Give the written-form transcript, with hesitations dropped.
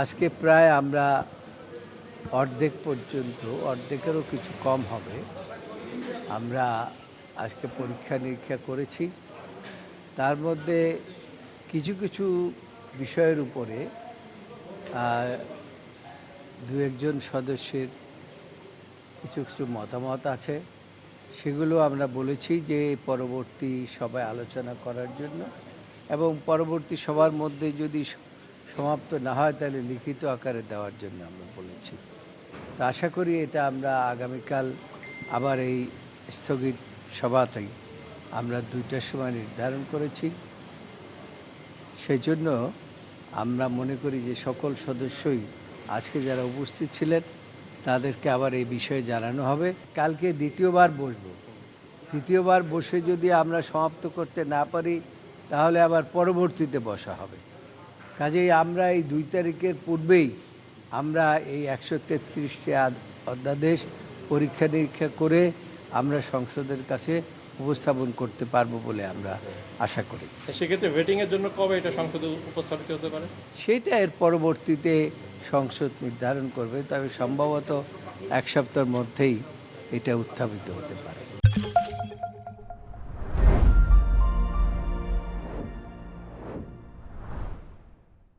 আজকে প্রায় আমরা অর্ধেক পর্যন্ত, অর্ধেকেরও কিছু কম হবে, আমরা আজকে পরীক্ষা নিরীক্ষা করেছি। তার মধ্যে কিছু কিছু বিষয়ের উপরে দু একজন সদস্যের কিছু কিছু মতামত আছে, সেগুলো আমরা বলেছি যে পরবর্তী সভায় আলোচনা করার জন্য, এবং পরবর্তী সভার মধ্যে যদি সমাপ্ত না হয় তাহলে লিখিত আকারে দেওয়ার জন্য আমরা বলেছি। তো আশা করি এটা আমরা আগামীকাল আবার এই স্থগিত সভাটাই আমরা 2টার সময় নির্ধারণ করেছি। সেই জন্য আমরা মনে করি যে সকল সদস্যই আজকে যারা উপস্থিত ছিলেন তাদেরকে আবার এই বিষয়ে জানানো হবে। কালকে দ্বিতীয়বার বসব, দ্বিতীয়বার বসে যদি আমরা সমাপ্ত করতে না পারি তাহলে আবার পরবর্তীতে বসা হবে। কাজেই আমরা এই 2 তারিখের পূর্বেই আমরা এই 133টি অধ্যাদেশ পরীক্ষা নিরীক্ষা করে আমরা সংসদের কাছে উপস্থাপন করতে পারবো বলে আমরা আশা করি। সেক্ষেত্রে ভেটিংয়ের জন্য কবে এটা সংসদে উপস্থাপিত হতে পারে? সেটা এর পরবর্তীতে সংসদ নির্ধারণ করবে, তবে সম্ভবত 1 সপ্তাহের মধ্যেই এটা উত্থাপিত হতে পারে।